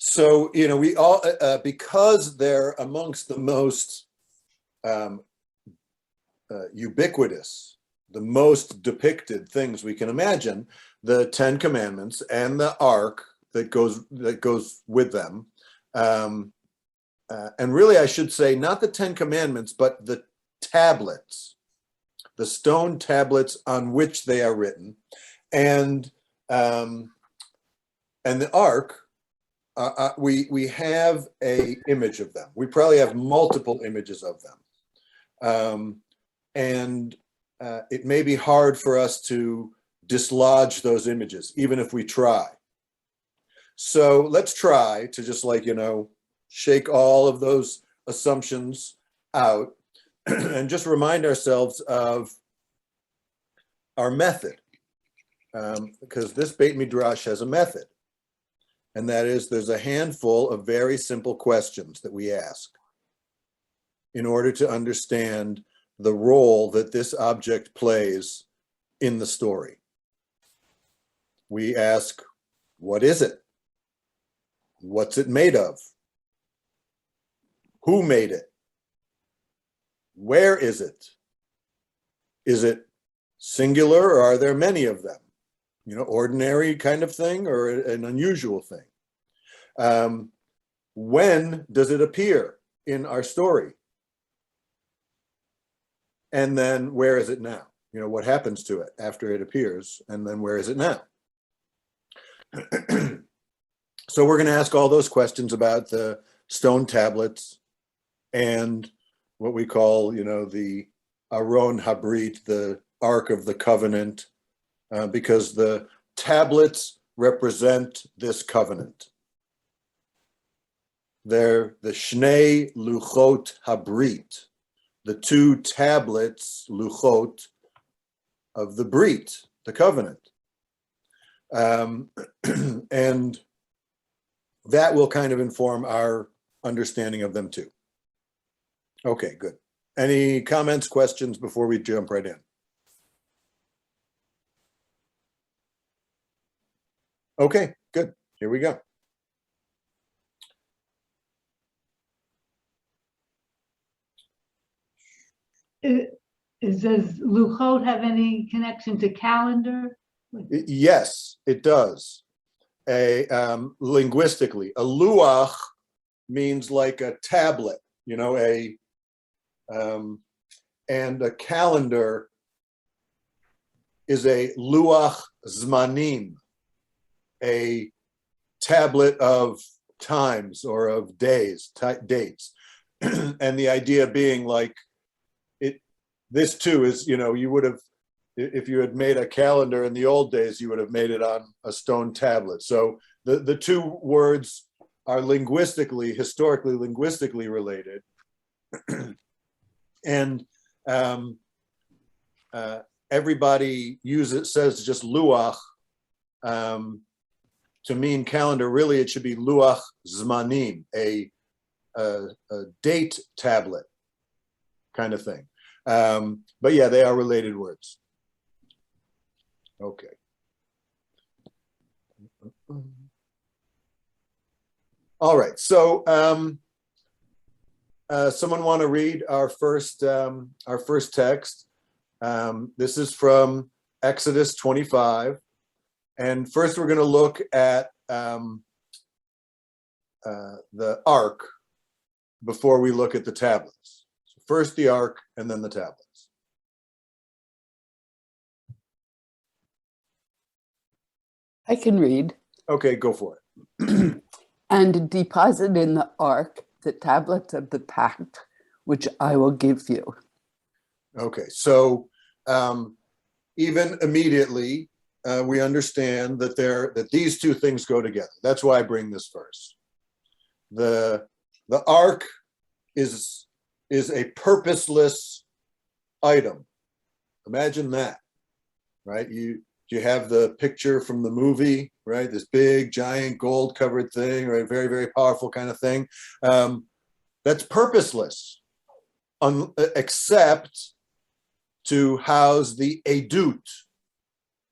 So, we all, because they're amongst the most ubiquitous, the most depicted things we can imagine, the Ten Commandments and the Ark that goes with them. And really, I should say, not the Ten Commandments, but the tablets, the stone tablets on which they are written, and the Ark. We have a image of them. We probably have multiple images of them, and it may be hard for us to dislodge those images, even if we try. So let's try to just shake all of those assumptions out and just remind ourselves of our method, because this Beit Midrash has a method. And that is, there's a handful of very simple questions that we ask in order to understand the role that this object plays in the story. We ask, what is it? What's it made of? Who made it? Where is it? Is it singular, or are there many of them? Ordinary kind of thing or an unusual thing? When does it appear in our story? And then where is it now? What happens to it after it appears? And then where is it now? So we're going to ask all those questions about the stone tablets and what we call, the Aron Habrit, the Ark of the Covenant, because the tablets represent this covenant. They're the Shnei Luchot Habrit, the two tablets, Luchot, of the Brit, the covenant. And that will kind of inform our understanding of them too. Okay, good. Any comments, questions before we jump right in? Okay, good. Here we go. Does Luchot have any connection to calendar? Yes, it does. Linguistically, a luach means like a tablet, and a calendar is a luach zmanim, a tablet of times or of days, dates. And the idea being this too is, you would have, if you had made a calendar in the old days, you would have made it on a stone tablet. So the two words are historically linguistically related. And everybody says just luach to mean calendar. Really, it should be luach zmanim, a date tablet kind of thing. But yeah, they are related words. Okay. All right. So someone want to read our first text? This is from Exodus 25. And first we're going to look at the ark before we look at the tablets. So first the ark and then the tablets. I can read. Okay, go for it. And deposit in the ark the tablets of the pact, which I will give you. Okay, so even immediately, we understand that these two things go together. That's why I bring this verse. The ark is a purposeless item. Imagine that, right? You have the picture from the movie, right? This big, giant, gold-covered thing, right? Very, very powerful kind of thing. That's purposeless, except to house the edut,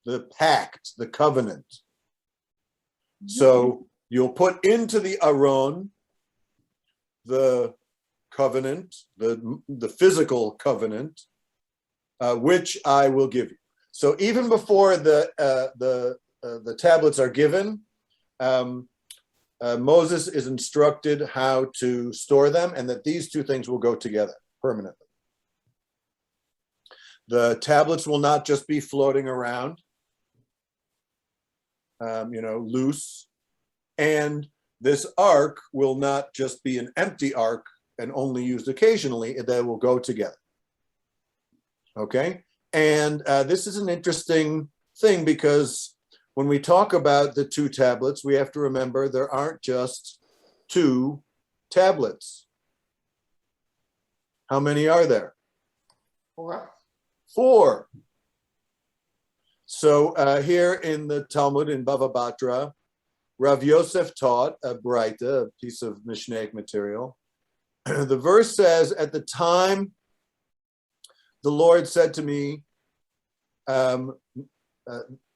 the pact, the covenant. So you'll put into the aron the covenant, the physical covenant, which I will give you. So even before the tablets are given, Moses is instructed how to store them, and that these two things will go together permanently. The tablets will not just be floating around, loose, and this ark will not just be an empty ark and only used occasionally. They will go together. Okay, and this is an interesting thing, because when we talk about the two tablets, we have to remember there aren't just two tablets. How many are there? Four. So here in the Talmud in Bava Batra, Rav Yosef taught a Braita, a piece of Mishnaic material. The verse says, at the time the Lord said to me,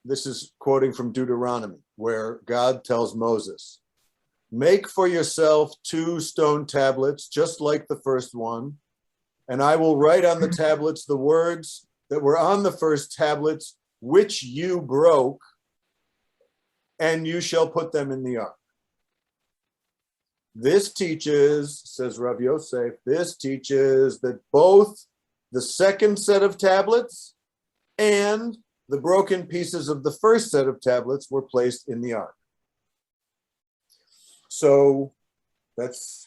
this is quoting from Deuteronomy, where God tells Moses, make for yourself 2 stone tablets, just like the first one, and I will write on the tablets the words that were on the first tablets, which you broke, and you shall put them in the ark. This teaches, says Rav Yosef, this teaches that both the second set of tablets and the broken pieces of the first set of tablets were placed in the ark. So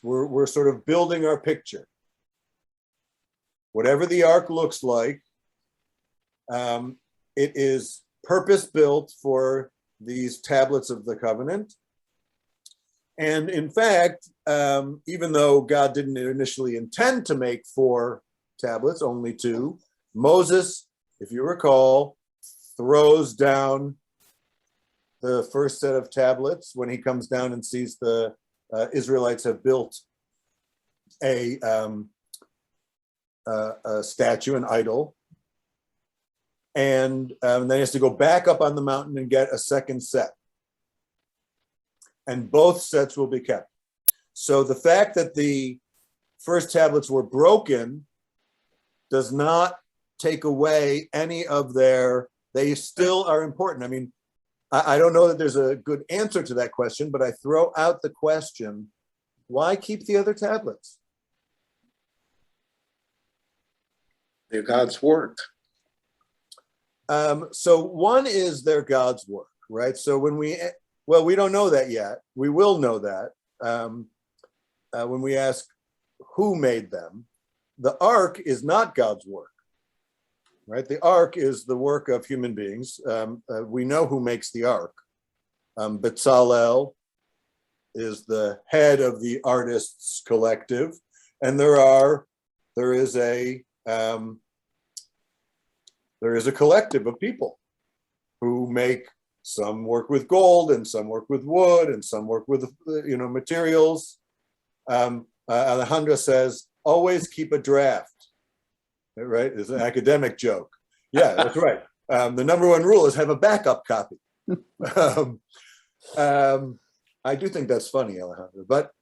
we're sort of building our picture. Whatever the ark looks like, it is purpose-built for these tablets of the covenant. And in fact, even though God didn't initially intend to make 4 tablets, only 2, Moses, if you recall, throws down the first set of tablets when he comes down and sees the Israelites have built a statue, an idol. And then he has to go back up on the mountain and get a second set. And both sets will be kept. So the fact that the first tablets were broken does not take away any of they still are important. I mean, I don't know that there's a good answer to that question, but I throw out the question, why keep the other tablets? They're God's work. So one is they're God's work, right? So we don't know that yet. We will know that when we ask who made them. The ark is not God's work, right? The ark is the work of human beings. We know who makes the ark. Bezalel is the head of the artists collective, and there is a collective of people who make, some work with gold and some work with wood and some work with materials. Alejandra says, always keep a draft, right? It's an academic joke. Yeah, that's right. The number one rule is have a backup copy. I do think that's funny, Alejandra, but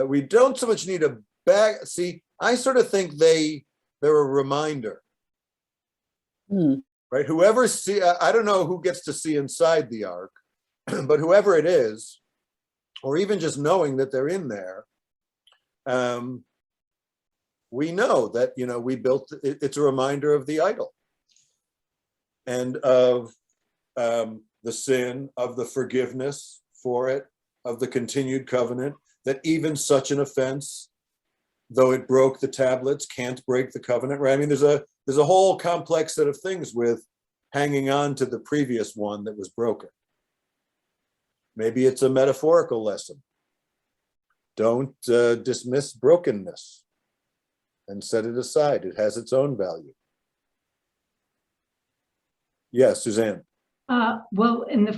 we don't so much need a back. See, I sort of think they're a reminder, right? Whoever I don't know who gets to see inside the ark, but whoever it is, or even just knowing that they're in there, we know that, we built, it's a reminder of the idol and of the sin, of the forgiveness for it, of the continued covenant, that even such an offense, though it broke the tablets, can't break the covenant, right? I mean, there's a whole complex set of things with hanging on to the previous one that was broken. Maybe it's a metaphorical lesson. Don't dismiss brokenness and set it aside. It has its own value. Yes, Suzanne. Well, in the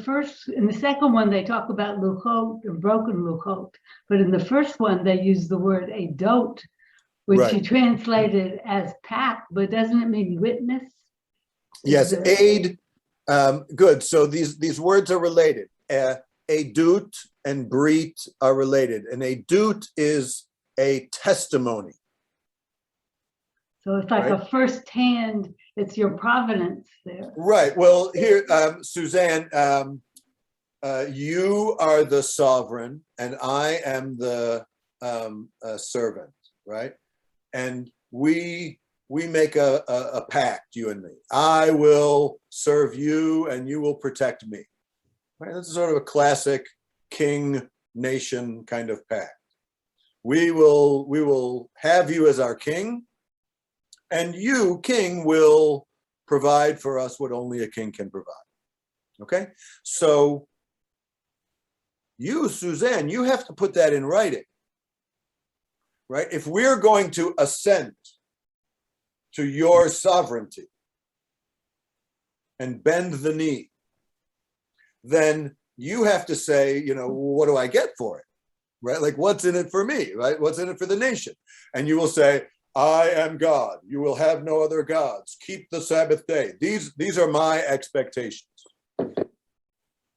second one, they talk about luchot, or broken luchot, but in the first one, they use the word edot, which Right. you translated as pact, but doesn't it mean witness? Yes, aid. Good. So these words are related. Edut and brit are related. An edut is a testimony. So it's like Right. a first-hand, it's your provenance there. Right. Well, here, Suzanne, you are the sovereign and I am the servant, right? And we make a pact, you and me. I will serve you and you will protect me. Right? This is sort of a classic king-nation kind of pact. We will have you as our king, and you, king, will provide for us what only a king can provide. Okay? So you, Suzanne, you have to put that in writing. Right? If we're going to assent to your sovereignty and bend the knee, then you have to say, you know, what do I get for it? Right? Like, what's in it for me? Right? What's in it for the nation? And you will say, I am God. You will have no other gods. Keep the Sabbath day. These are my expectations.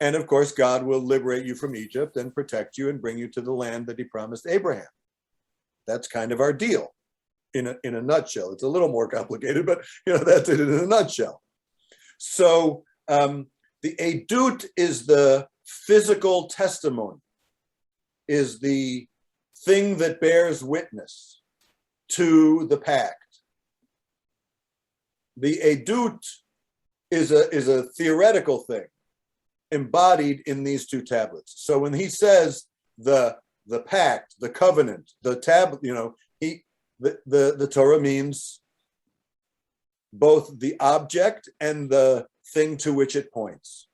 And of course, God will liberate you from Egypt and protect you and bring you to the land that he promised Abraham. That's kind of our deal in a nutshell. It's a little more complicated, but you know, that's it in a nutshell. So the edut is the physical testimony, is the thing that bears witness to the pact. The edut is a theoretical thing embodied in these two tablets. So when he says the pact, the covenant, the tablet, you know, the Torah means both the object and the thing to which it points.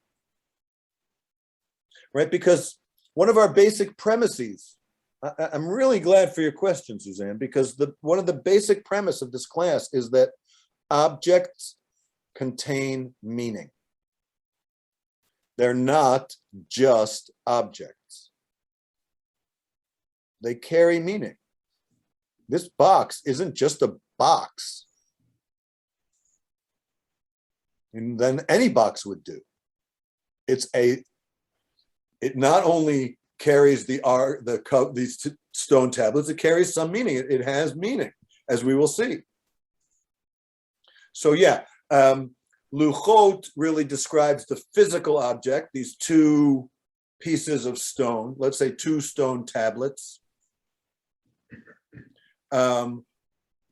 Right? Because one of our basic premises, I'm really glad for your question, Suzanne, because one of the basic premise of this class is that objects contain meaning. They're not just objects. They carry meaning. This box isn't just a box. And then any box would do. It not only carries these stone tablets, it carries some meaning. It has meaning, as we will see. So yeah, luchot really describes the physical object, these two pieces of stone, let's say two stone tablets,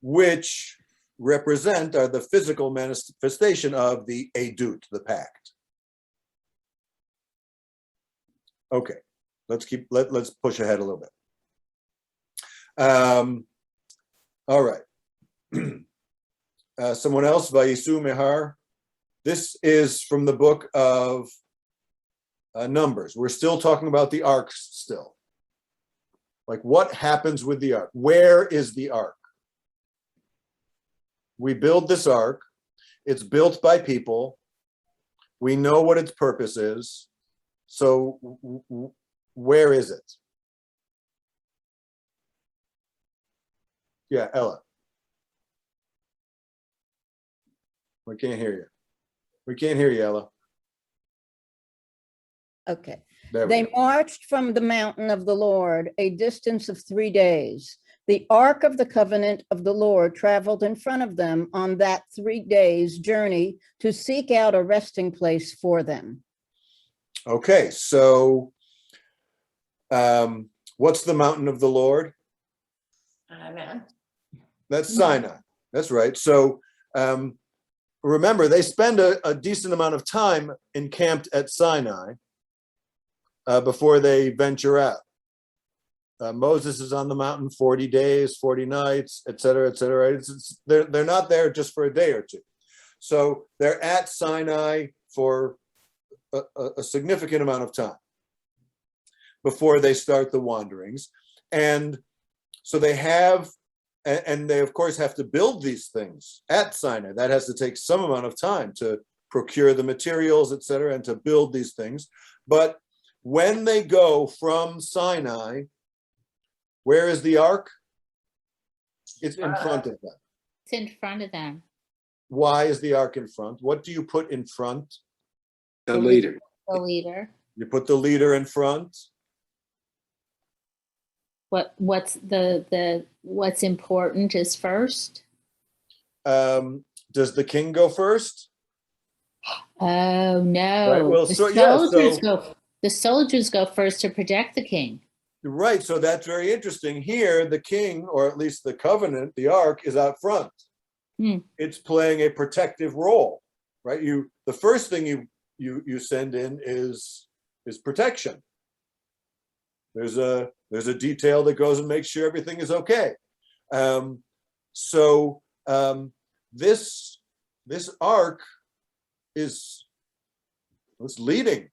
which represent are the physical manifestation of the edut, the pact. Okay, let's push ahead a little bit. All right. Someone else, Vayisu Mehar. This is from the book of Numbers. We're still talking about the ark still. Like, what happens with the ark? Where is the ark? We build this ark. It's built by people. We know what its purpose is. So where is it? Yeah, Ella. We can't hear you. We can't hear you, Ella. Okay. There we They go. marched from the mountain of the Lord a distance of 3 days. The ark of the covenant of the Lord traveled in front of them on that 3 days' journey to seek out a resting place for them. Okay, so what's the mountain of the Lord? That's Sinai. That's right. So remember, they spend a decent amount of time encamped at Sinai before they venture out. Moses is on the mountain 40 days, 40 nights, et cetera, et cetera. They're not there just for a day or two. So they're at Sinai for a significant amount of time before they start the wanderings. And so they have, and they of course have to build these things at Sinai. That has to take some amount of time to procure the materials, et cetera, and to build these things. But when they go from Sinai, where is the ark? It's in front of them. It's in front of them. Why is the ark in front? What do you put in front The leader. The leader. You put the leader in front. What's what's important is first? Does the king go first? Oh no. Right, well, The soldiers go first to protect the king. Right, so that's very interesting. Here, the king, or at least the covenant, the ark, is out front. It's playing a protective role, right? The first thing you send in is protection. There's a detail that goes and makes sure everything is okay. This ark it's leading,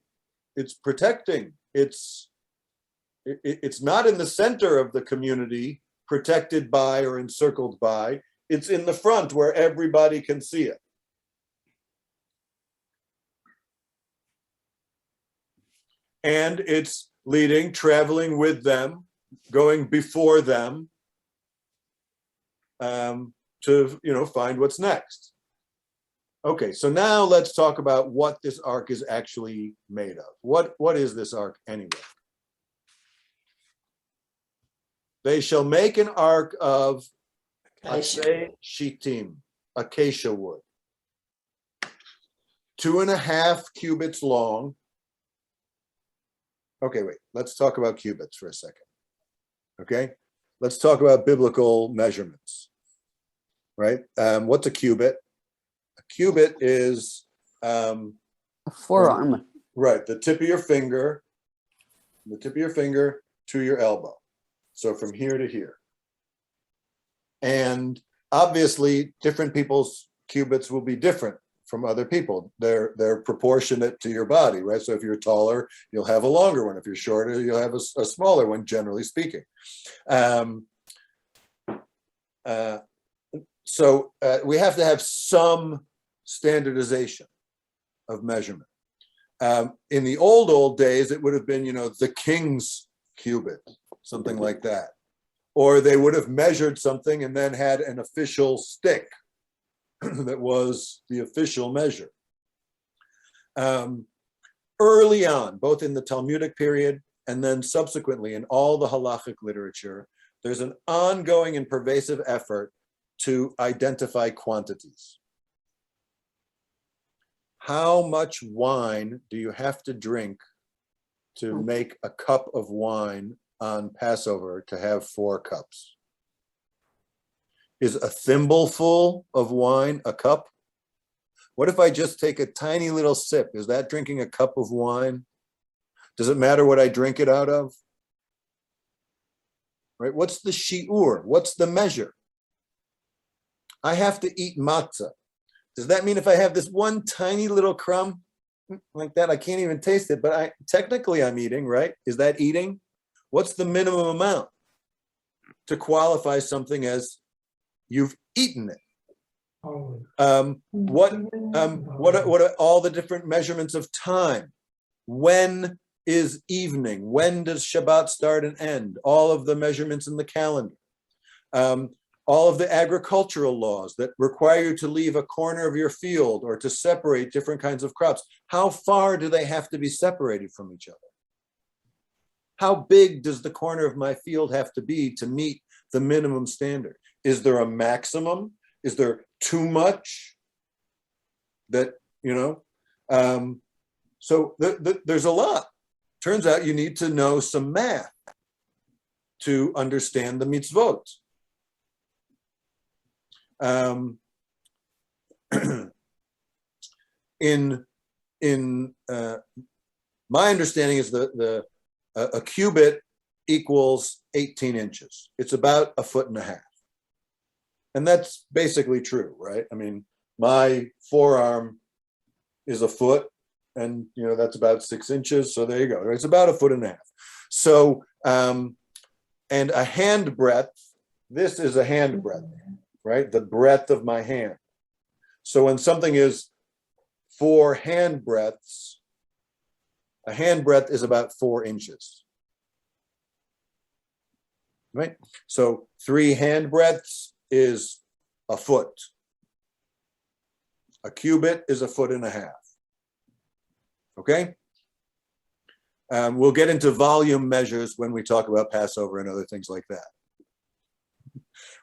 it's protecting, it's not in the center of the community, protected by or encircled by. It's in the front where everybody can see it. And it's leading, traveling with them, going before them to find what's next. Okay, so now let's talk about what this ark is actually made of. What is this ark anyway? They shall make an ark of shittim, acacia wood, 2.5 cubits long. Okay, wait, let's talk about cubits for a second. Okay, let's talk about biblical measurements, right? What's a cubit? A cubit is A forearm. right, the tip of your finger to your elbow. So from here to here. And obviously, different people's cubits will be different from other people. They're proportionate to your body, right? So if you're taller, you'll have a longer one. If you're shorter, you'll have a smaller one, generally speaking. So we have to have some standardization of measurement. In the old days, it would have been, the king's cubit, something like that. Or they would have measured something and then had an official stick that was the official measure. Early on, both in the Talmudic period and then subsequently in all the halachic literature, there's an ongoing and pervasive effort to identify quantities. How much wine do you have to drink to make a cup of wine on Passover to have 4 cups? Is a thimbleful of wine a cup? What if I just take a tiny little sip? Is that drinking a cup of wine? Does it matter what I drink it out of? Right? What's the shi'ur? What's the measure? I have to eat matzah. Does that mean if I have this one tiny little crumb like that, I can't even taste it, but technically I'm eating, right? Is that eating? What's the minimum amount to qualify something as you've eaten it? What are all the different measurements of time? When is evening? When does Shabbat start and end? All of the measurements in the calendar. All of the agricultural laws that require you to leave a corner of your field or to separate different kinds of crops. How far do they have to be separated from each other? How big does the corner of my field have to be to meet the minimum standard? Is there a maximum? Is there too much? That, so there's a lot. Turns out you need to know some math to understand the mitzvot. My understanding is a cubit equals 18 inches. It's about 1.5 feet. And that's basically true, right? I mean, my forearm is 1 foot and, that's about 6 inches. So there you go. Right? It's about 1.5 feet. So, and a hand breadth, this is a hand breadth, right? The breadth of my hand. So when something is 4 hand breadths, a hand breadth is about 4 inches, right? So 3 hand breadths is 1 foot. A cubit is 1.5 feet. Okay? We'll get into volume measures when we talk about Passover and other things like that.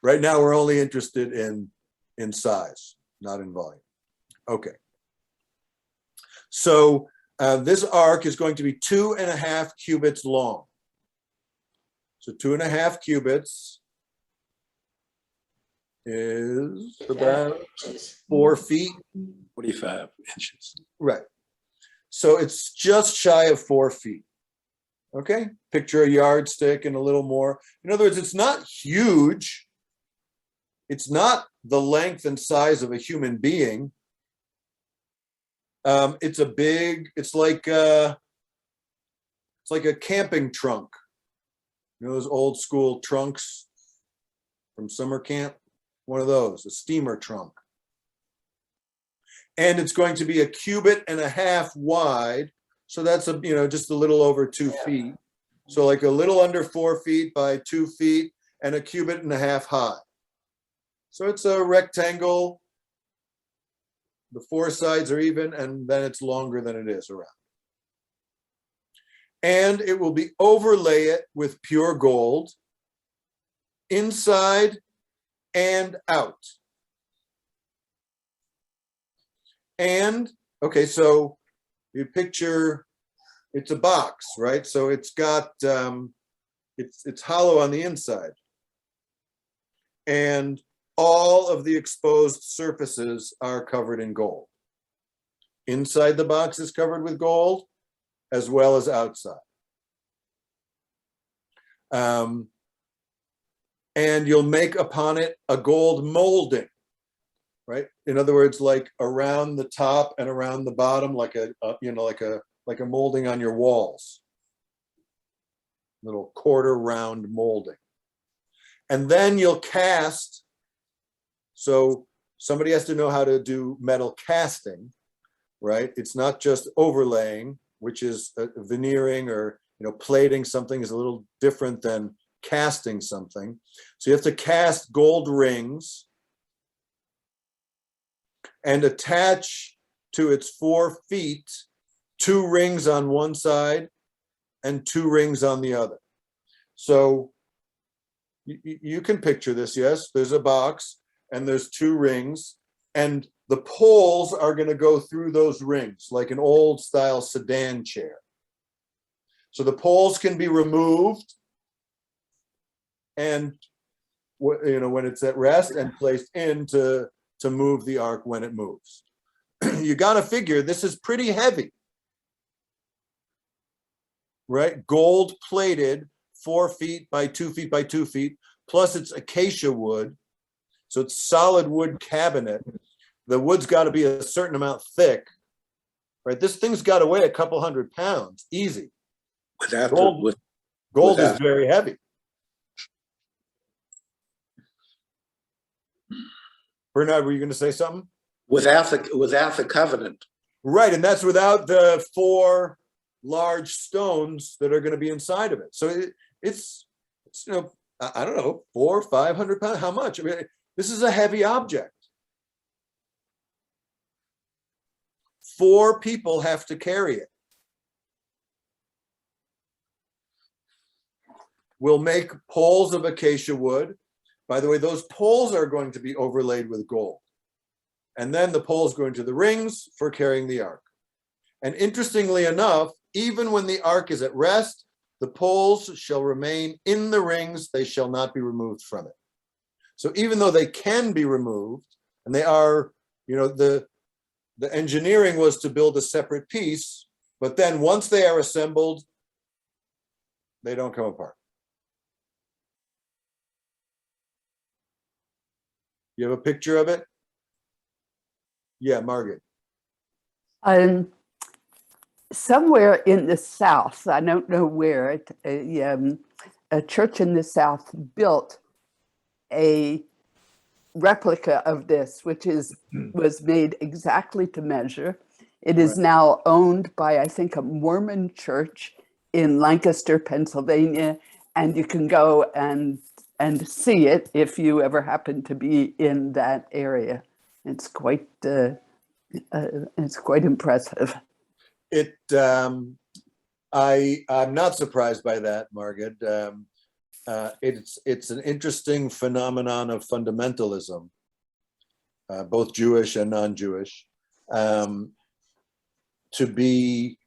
Right now, we're only interested in size, not in volume. Okay. So this ark is going to be 2.5 cubits long. So 2.5 cubits is about 4 feet. 45 inches. Right. So it's just shy of 4 feet. Okay. Picture a yardstick and a little more. In other words, it's not huge. It's not the length and size of a human being. It's like a camping trunk. You know those old school trunks from summer camp? One of those, a steamer trunk. And it's going to be 1.5 cubits wide. So that's just a little over 2 feet. So like a little under 4 feet by 2 feet and 1.5 cubits high. So it's a rectangle. The 4 sides are even, and then it's longer than it is around. And it will be overlay it with pure gold inside and out. And, okay, so you picture, it's a box, right? So it's got, it's hollow on the inside. And all of the exposed surfaces are covered in gold. Inside the box is covered with gold, as well as outside. And you'll make upon it a gold molding, right? In other words, like around the top and around the bottom, like a molding on your walls. Little quarter round molding. And then you'll cast. So somebody has to know how to do metal casting, right? It's not just overlaying, which is veneering or plating something is a little different than casting something. So you have to cast gold rings and attach to its 4 feet 2 rings on one side and 2 rings on the other. So you can picture this, yes? There's a box and there's 2 rings, and the poles are going to go through those rings like an old style sedan chair. So the poles can be removed and when it's at rest and placed in to move the ark when it moves. You got to figure this is pretty heavy, right? Gold plated, 4 feet by 2 feet by 2 feet, plus it's acacia wood. So it's solid wood cabinet. The wood's got to be a certain amount thick, right? This thing's got to weigh a couple 100 pounds, easy. Gold is very heavy. Bernard, were you going to say something? Without the covenant. Right, and that's without the 4 large stones that are going to be inside of it. So it's I don't know, 400 or 500 pounds. How much? I mean, this is a heavy object. 4 people have to carry it. We'll make poles of acacia wood. By the way, those poles are going to be overlaid with gold. And then the poles go into the rings for carrying the ark. And interestingly enough, even when the ark is at rest, the poles shall remain in the rings, they shall not be removed from it. So even though they can be removed, and they are, the engineering was to build a separate piece, but then once they are assembled, they don't come apart. You have a picture of it? Yeah, Margaret. Somewhere in the South, I don't know where, a church in the South built a replica of this, which was made exactly to measure. It is now owned by, I think, a Mormon church in Lancaster, Pennsylvania, and you can go and see it if you ever happen to be in that area. It's quite impressive. I'm not surprised by that, Margaret. It's an interesting phenomenon of fundamentalism, both Jewish and non-Jewish, to be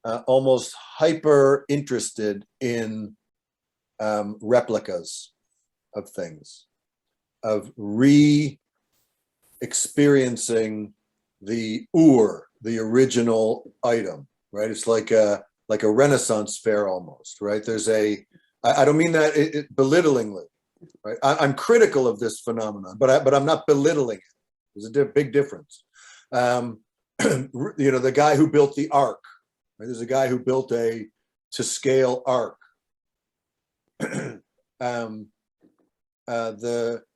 almost hyper interested in replicas of things, of re-experiencing the the original item, right? It's like a Renaissance fair almost, right? I don't mean that belittlingly, right? I'm critical of this phenomenon, but I'm not belittling it. There's a big difference. The guy who built the ark, right? There's a guy who built to scale ark.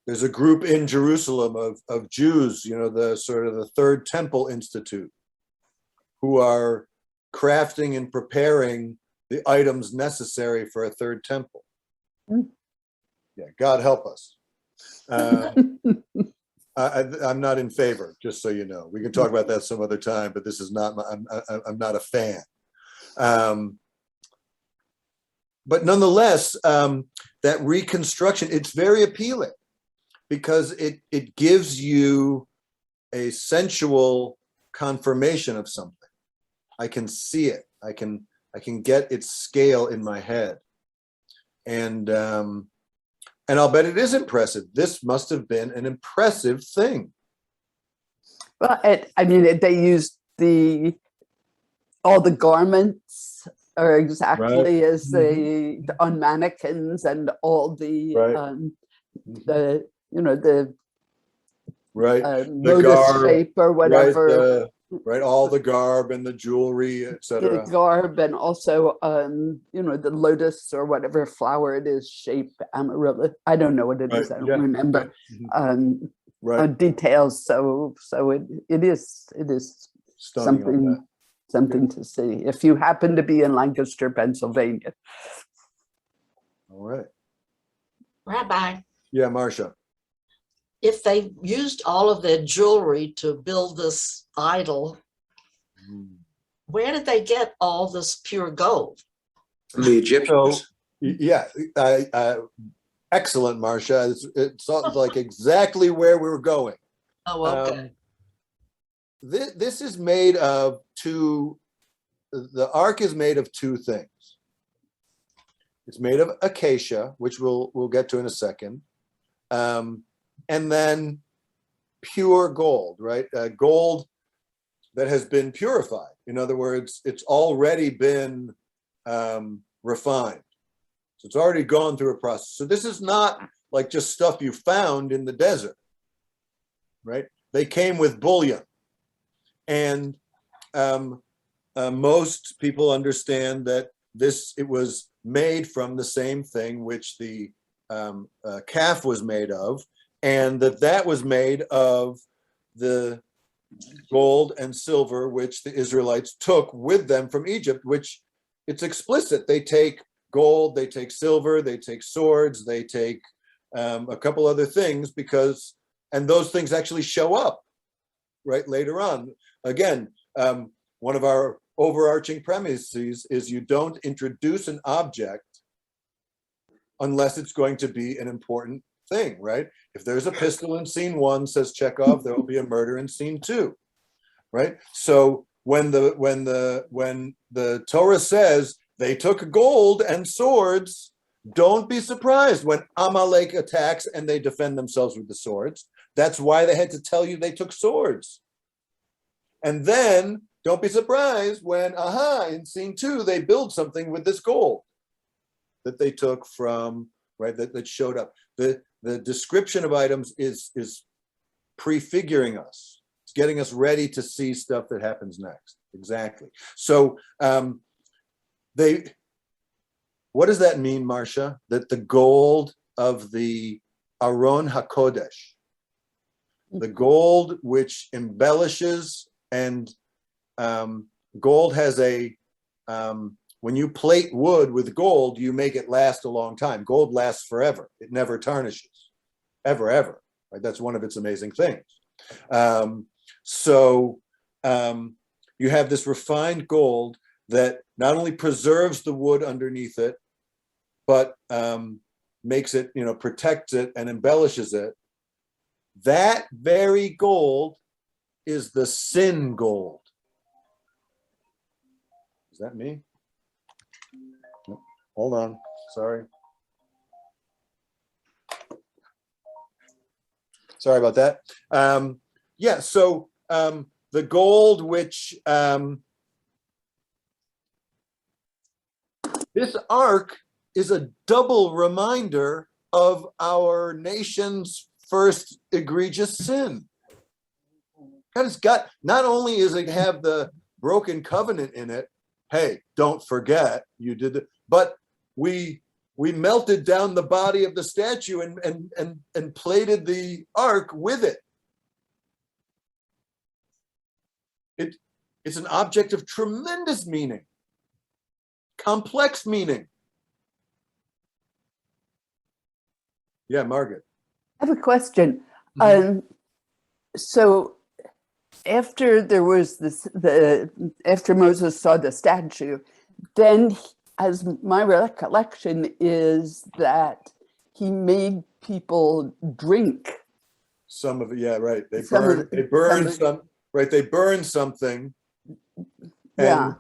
There's a group in Jerusalem of Jews, the sort of the Third Temple Institute, who are crafting and preparing the items necessary for a third temple. Yeah, God help us. I'm not in favor, just so you know. We can talk about that some other time, but this is not. I'm not a fan. But nonetheless, that reconstruction, it's very appealing because it gives you a sensual confirmation of something. I can see it. I can get its scale in my head, and I'll bet it is impressive. This must have been an impressive thing. Well, they used all the garments are exactly as on mannequins, and all the lotus shape or whatever. Right, all the garb and the jewelry, etc. The garb, and also the lotus or whatever flower it is, shape, amaryllis. I don't know what it is. I don't remember details. So it is Stunning something to see if you happen to be in Lancaster, Pennsylvania. All right. Rabbi. Yeah, Marcia. If they used all of their jewelry to build this idol, where did they get all this pure gold? From the Egyptians. Excellent, Marcia. It's like exactly where we were going. Oh, okay. This is made of the ark is made of two things. It's made of acacia, which we'll get to in a second. And then pure gold, right? Gold that has been purified. In other words, it's already been refined. So it's already gone through a process. So this is not like just stuff you found in the desert, right? They came with bullion. And most people understand that it was made from the same thing which the calf was made of, and that was made of the gold and silver which the Israelites took with them from Egypt, which it's explicit. They take gold, they take silver, they take swords, they take a couple other things and those things actually show up right later on. Again, one of our overarching premises is you don't introduce an object unless it's going to be an important thing, right? If there's a pistol in scene 1, says Chekhov, there will be a murder in scene 2, right? So when the Torah says they took gold and swords, don't be surprised when Amalek attacks and they defend themselves with the swords. That's why they had to tell you they took swords. And then don't be surprised when, in scene 2, they build something with this gold that they took from, right, that showed up. The description of items is prefiguring us. It's getting us ready to see stuff that happens next. Exactly. So what does that mean, Marcia? That the gold of the Aron HaKodesh, the gold which embellishes, and gold has when you plate wood with gold, you make it last a long time. Gold lasts forever. It never tarnishes, ever. Right? That's one of its amazing things. you have this refined gold that not only preserves the wood underneath it, but makes it, protects it and embellishes it. That very gold is the sin gold. Is that me? Nope. Hold on. Sorry. Sorry about that. Yeah, so the gold which this ark is a double reminder of our nation's first egregious sin. It's got, not only is it have the broken covenant in it, hey, don't forget you did it, but we melted down the body of the statue and plated the ark with it. It's an object of tremendous meaning, complex meaning. Yeah, Margaret. I have a question. Mhm. So after there was after Moses saw the statue, then, as my recollection is that he made people drink. Some of it, yeah, right. They Some of burn some- some, right? They burn something, Yeah.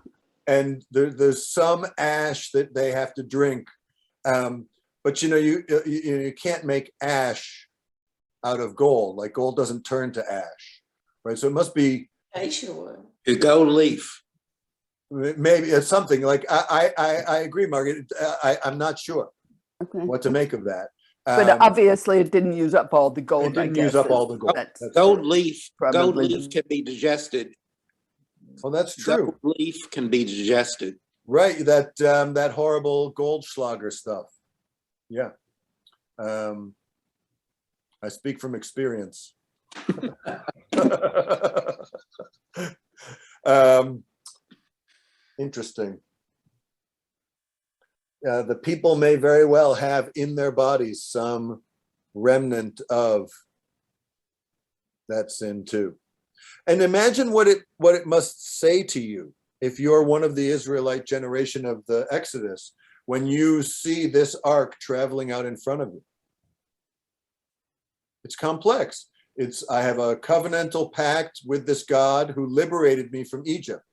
and there's some ash that they have to drink. But you can't make ash out of gold. Like gold doesn't turn to ash, right? So it must be A gold leaf. maybe it's something like I agree, Margaret. I'm not sure Okay. what to make of that. But obviously, it didn't use up all the gold. It didn't I use guess up all the gold. That's Gold leaf. Probably Gold leaf can be digested. Well, that's true. Gold leaf can be digested. Right, that horrible Goldschlager stuff. Yeah. I speak from experience. Interesting. The people may very well have in their bodies some remnant of that sin too. And imagine what it must say to you if you're one of the Israelite generation of the Exodus, when you see this ark traveling out in front of you. It's complex. I have a covenantal pact with this God who liberated me from Egypt.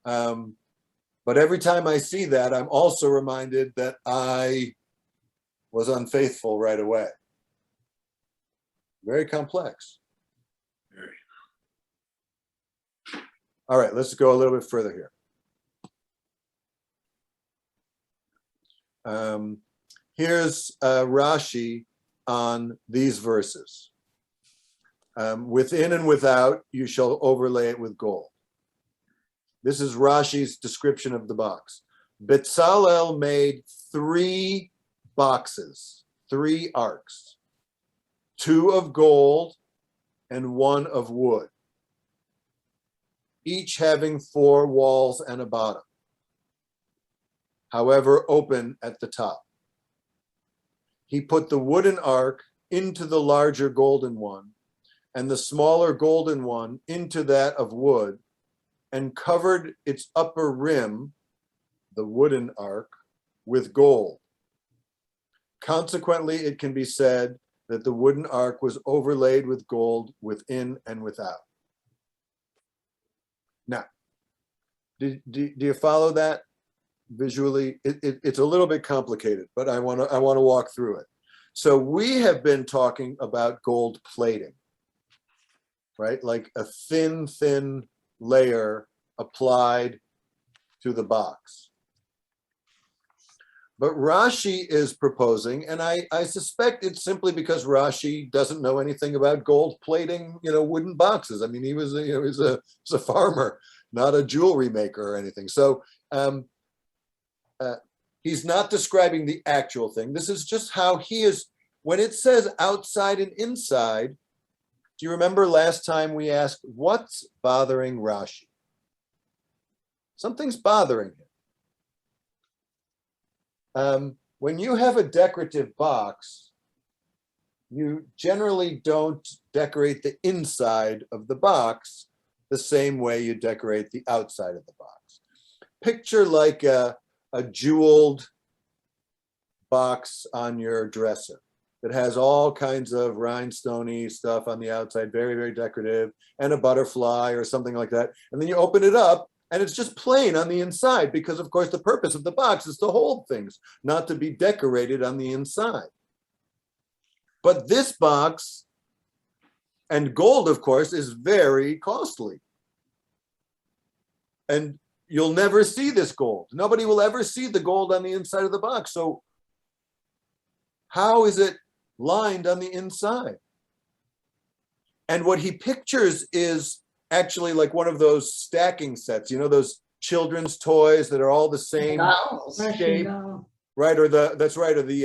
But every time I see that, I'm also reminded that I was unfaithful right away. Very complex. All right, let's go a little bit further here. Here's Rashi on these verses. Within and without, you shall overlay it with gold. This is Rashi's description of the box. Bezalel made 3 boxes, 3 arks, 2 of gold and 1 of wood, each having 4 walls and a bottom, however open at the top. He put the wooden ark into the larger golden one, and the smaller golden one into that of wood, and covered its upper rim, the wooden ark, with gold. Consequently, it can be said that the wooden ark was overlaid with gold within and without. Now, do you follow that visually? It's a little bit complicated, but I want to walk through it. So we have been talking about gold plating, right? Like a thin layer applied to the box. But Rashi is proposing, and I suspect it's simply because Rashi doesn't know anything about gold plating, wooden boxes. I mean, he was a farmer, not a jewelry maker or anything. So he's not describing the actual thing. This is just how he is. When it says outside and inside, do you remember last time we asked, what's bothering Rashi? Something's bothering him. When you have a decorative box, you generally don't decorate the inside of the box, the same way you decorate the outside of the box. Picture like a jeweled box on your dresser that has all kinds of rhinestoney stuff on the outside, very, very decorative, and a butterfly or something like that. And then you open it up and it's just plain on the inside because, of course, the purpose of the box is to hold things, not to be decorated on the inside. But this box, and gold, of course, is very costly. And you'll never see this gold. Nobody will ever see the gold on the inside of the box. So how is it lined on the inside? And what he pictures is actually like one of those stacking sets, you know, those children's toys that are all the same Dolls. shape, No. right? Or that's right, or the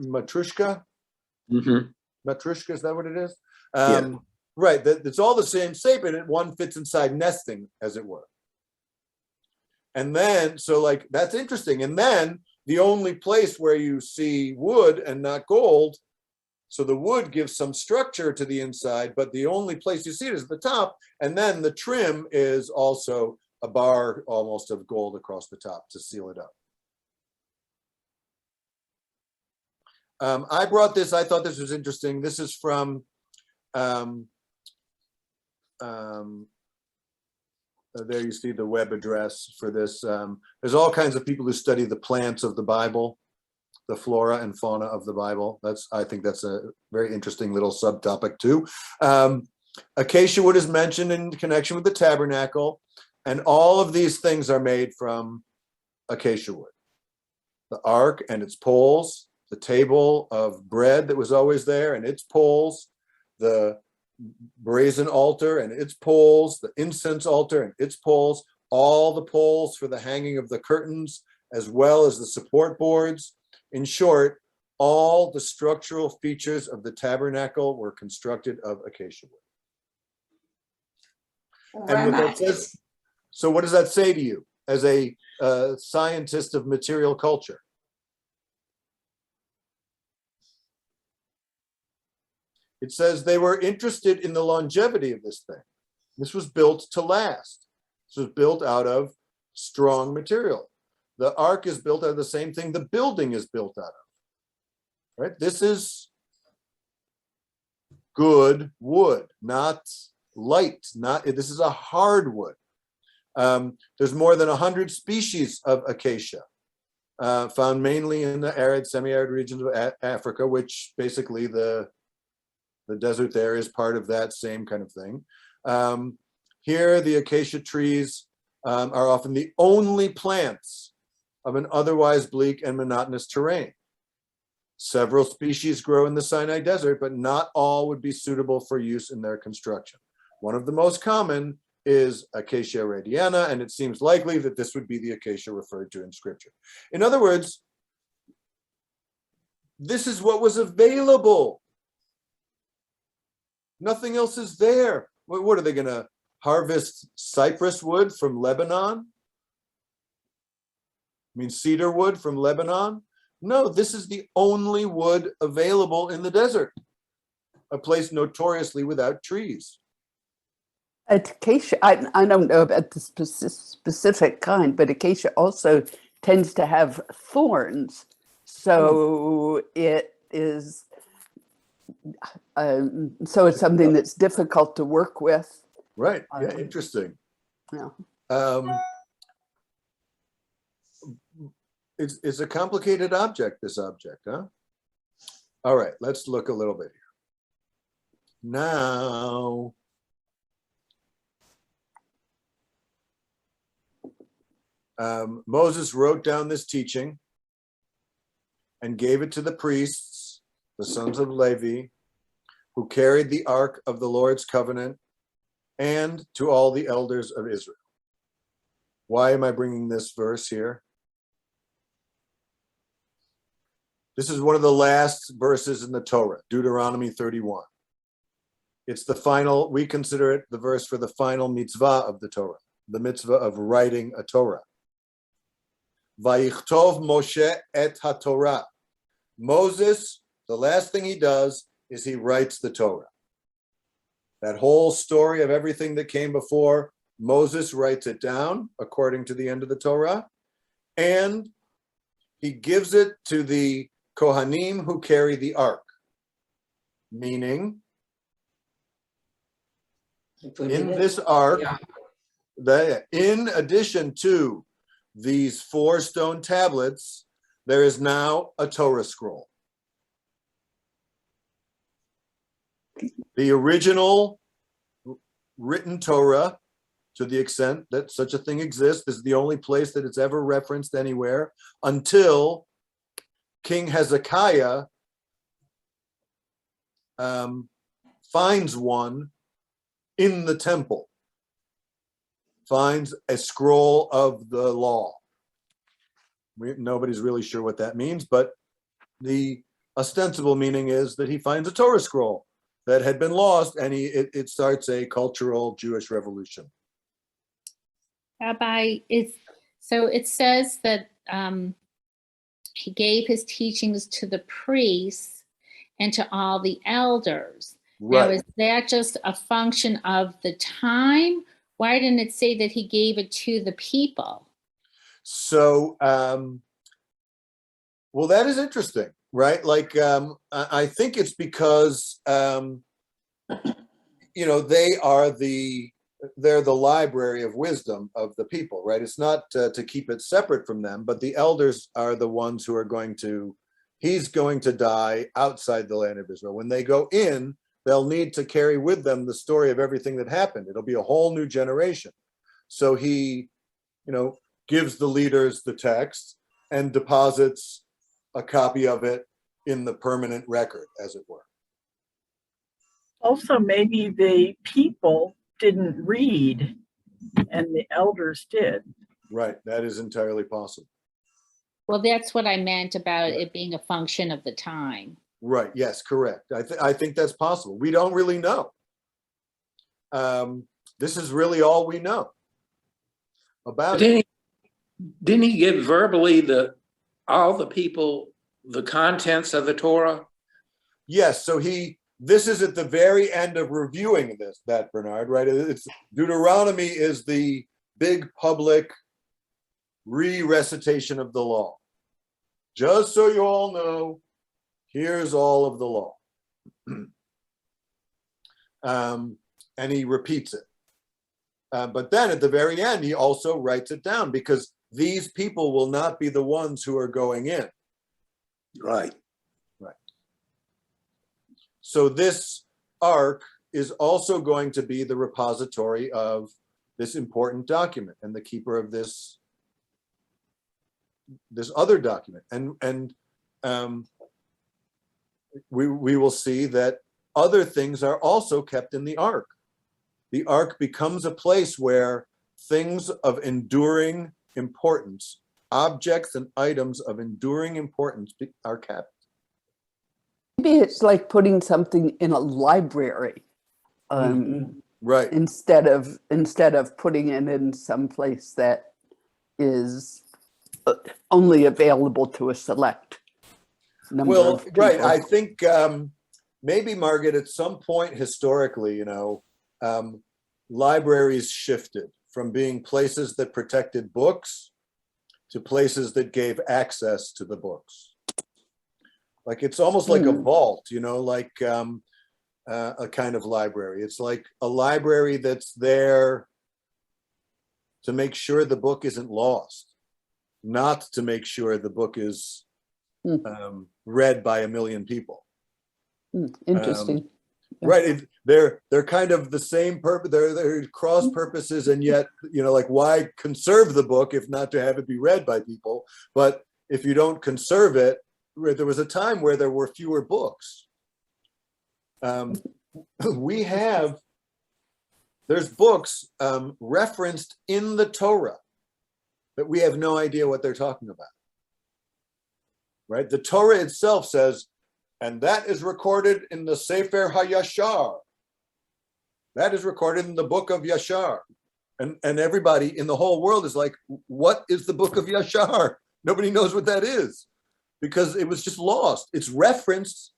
matrushka. Mhm. Matrushka, is that what it is? Yeah. Right, it's all the same shape, and one fits inside nesting, as it were. And then, so like, that's interesting. And then the only place where you see wood and not gold, so the wood gives some structure to the inside, but the only place you see it is at the top. And then the trim is also a bar almost of gold across the top to seal it up. I brought this, I thought this was interesting. This is from, there you see the web address for this. There's all kinds of people who study the plants of the Bible, the flora and fauna of the Bible. I think that's a very interesting little subtopic too. Acacia wood is mentioned in connection with the tabernacle, and all of these things are made from acacia wood. The ark and its poles, the table of bread that was always there and its poles, the brazen altar and its poles, the incense altar and its poles, all the poles for the hanging of the curtains, as well as the support boards. In short, all the structural features of the tabernacle were constructed of acacia wood. And what that says, so what does that say to you as a scientist of material culture? It says they were interested in the longevity of this thing. This was built to last. This was built out of strong material. The ark is built out of the same thing the building is built out of. Right? This is good wood, not light. This is a hardwood. There's more than 100 species of acacia, found mainly in the arid, semi-arid regions of Africa, which basically the desert there is part of that same kind of thing. Here, the acacia trees are often the only plants of an otherwise bleak and monotonous terrain. Several species grow in the Sinai Desert, but not all would be suitable for use in their construction. One of the most common is Acacia radiana, and it seems likely that this would be the acacia referred to in Scripture. In other words, this is what was available. Nothing else is there. What are they going to harvest? Cypress wood from Lebanon? I mean, cedar wood from Lebanon? No, this is the only wood available in the desert, a place notoriously without trees. Acacia, I don't know about the specific kind, but acacia also tends to have thorns. So it is, so it's something that's difficult to work with. Right, yeah, interesting. Yeah. It's a complicated object, this object, huh? All right, let's look a little bit here. Now, Moses wrote down this teaching and gave it to the priests, the sons of Levi, who carried the ark of the Lord's covenant, and to all the elders of Israel. Why am I bringing this verse here? This is one of the last verses in the Torah, Deuteronomy 31. It's the final, we consider it the verse for the final mitzvah of the Torah, the mitzvah of writing a Torah. Vayichtov Moshe et HaTorah. Moses, the last thing he does is he writes the Torah. That whole story of everything that came before, Moses writes it down according to the end of the Torah, and he gives it to the Kohanim who carry the ark, meaning in this ark, in addition to these 4 stone tablets, there is now a Torah scroll. The original written Torah, to the extent that such a thing exists, is the only place that it's ever referenced anywhere until King Hezekiah finds one in the temple, finds a scroll of the law. Nobody's really sure what that means, but the ostensible meaning is that he finds a Torah scroll that had been lost, and it starts a cultural Jewish revolution. Rabbi, so it says that he gave his teachings to the priests and to all the elders. Now, is that just a function of the time? Why didn't it say that he gave it to the people? So, well, that is interesting, right? Like, I think it's because, you know, they're the library of wisdom of the people, right? It's not to keep it separate from them, but the elders are the ones who are he's going to die outside the land of Israel. When they go in, they'll need to carry with them the story of everything that happened. It'll be a whole new generation. So he, you know, gives the leaders the text and deposits a copy of it in the permanent record, as it were. Also, maybe the people didn't read and the elders did. Right, that is entirely possible. well, that's what I meant about it being a function of the time. Right, yes, correct. I think that's possible. We don't really know. This is really all we know about it. Didn't he give verbally all the people the contents of the Torah? Yes, so this is at the very end of reviewing that Bernard, right? It's Deuteronomy is the big public re-recitation of the law. Just so you all know, here's all of the law. And he repeats it. But then at the very end, he also writes it down because these people will not be the ones who are going in. Right. Right. So this ark is also going to be the repository of this important document and the keeper of this other document. And we will see that other things are also kept in the ark. The ark becomes a place where things of enduring importance, objects and items of enduring importance are kept. Maybe it's like putting something in a library, right? Instead of putting it in some place that is only available to a select number of people. Right. I think maybe, Margaret, at some point historically, libraries shifted from being places that protected books to places that gave access to the books. Like it's almost like a vault, like a kind of library. It's like a library that's there to make sure the book isn't lost, not to make sure the book is read by 1 million people. Interesting. Right. They're kind of the same purpose. They're cross purposes, and yet, like why conserve the book if not to have it be read by people? But if you don't conserve it, there was a time where there were fewer books. There's books referenced in the Torah that we have no idea what they're talking about. Right? The Torah itself says, and that is recorded in the Sefer HaYashar. That is recorded in the book of Yashar. And everybody in the whole world is like, what is the book of Yashar? Nobody knows what that is because it was just lost. It's referenced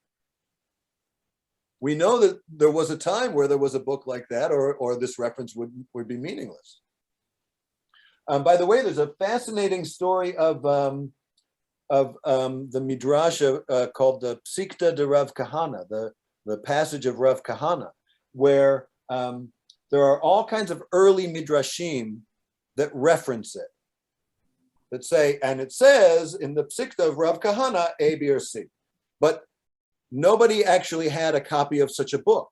we know that there was a time where there was a book like that, or this reference would be meaningless. By the way, there's a fascinating story of the Midrash called the Psikta de Rav Kahana, the passage of Rav Kahana, where there are all kinds of early Midrashim that reference it, that say, and it says in the Psikta of Rav Kahana, A, B, or C. But nobody actually had a copy of such a book.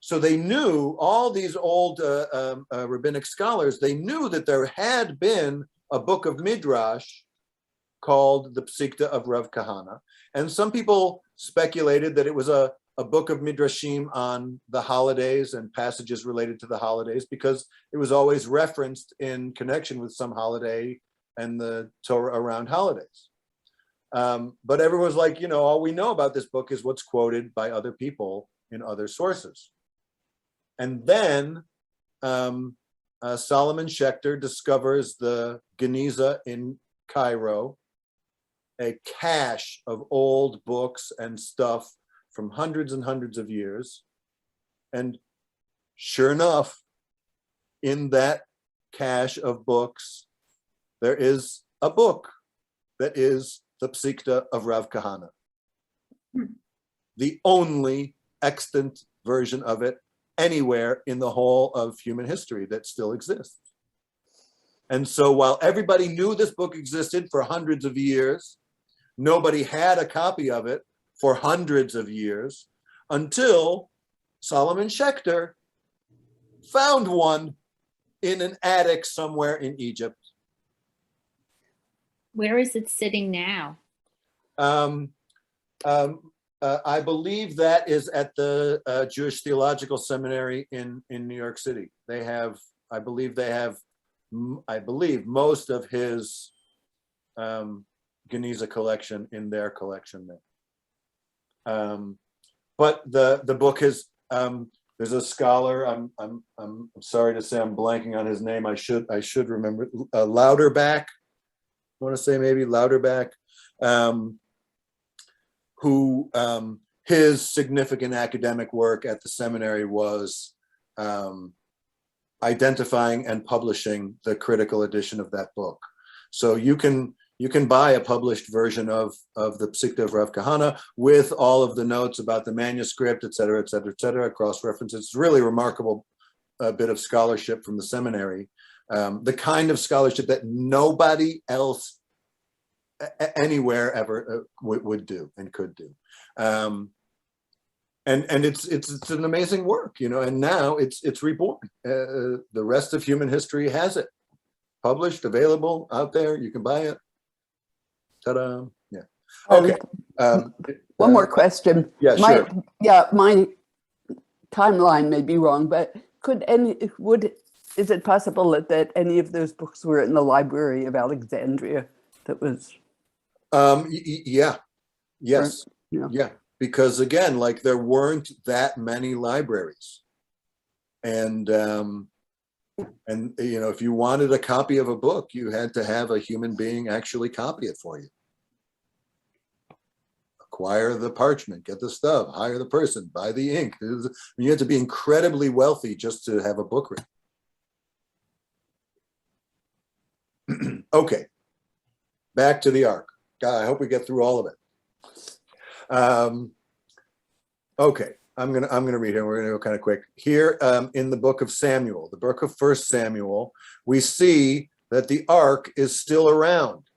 So they knew, all these old rabbinic scholars, they knew that there had been a book of Midrash called the Psikta of Rav Kahana. And some people speculated that it was a book of Midrashim on the holidays and passages related to the holidays, because it was always referenced in connection with some holiday and the Torah around holidays. But everyone's like, all we know about this book is what's quoted by other people in other sources. And then Solomon Schechter discovers the Geniza in Cairo, a cache of old books and stuff from hundreds and hundreds of years. And sure enough, in that cache of books, there is a book that is the Psikta of Rav Kahana. The only extant version of it anywhere in the whole of human history that still exists. And so while everybody knew this book existed for hundreds of years, nobody had a copy of it for hundreds of years, until Solomon Schechter found one in an attic somewhere in Egypt. Where is it sitting now? I believe that is at the Jewish Theological Seminary in New York City. They have, I believe most of his Geniza collection in their collection there. But the book is, there's a scholar, I'm sorry to say I'm blanking on his name. I should remember, Louderback, I want to say maybe Louderback, who his significant academic work at the seminary was identifying and publishing the critical edition of that book. So you can buy a published version of the Psikta of Rav Kahana with all of the notes about the manuscript, et cetera, cross references. It's really remarkable bit of scholarship from the seminary, the kind of scholarship that nobody else anywhere ever would do and could do. And it's an amazing work, and now it's reborn. The rest of human history has it published, available out there. You can buy it. Ta-da! Yeah. Okay. One more question. Yeah, sure. My timeline may be wrong, but is it possible that any of those books were in the Library of Alexandria? That was. Yeah. Yes. Yeah. Yeah. Because again, like there weren't that many libraries, and if you wanted a copy of a book, you had to have a human being actually copy it for you. Acquire the parchment, get the stuff, hire the person, buy the ink. You had to be incredibly wealthy just to have a book written. Okay, back to the Ark. God, I hope we get through all of it. Okay, I'm gonna read here. We're gonna go kind of quick here. In the book of Samuel, the book of 1 Samuel, we see that the Ark is still around,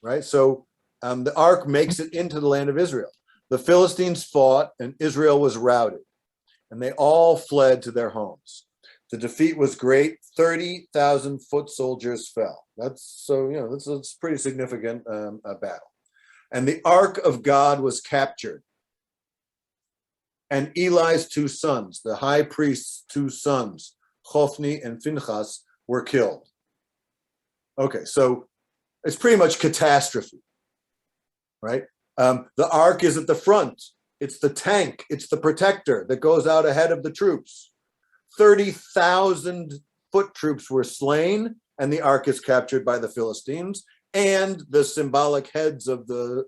right? So the Ark makes it into the land of Israel. The Philistines fought, and Israel was routed, and they all fled to their homes. The defeat was great. 30,000 foot soldiers fell. That's a pretty significant battle. And the Ark of God was captured. And Eli's 2 sons, the high priest's 2 sons, Hophni and Phinehas, were killed. Okay, so it's pretty much catastrophe, right? The Ark is at the front. It's the tank. It's the protector that goes out ahead of the troops. 30,000 foot troops were slain, and the Ark is captured by the Philistines, and the symbolic heads of the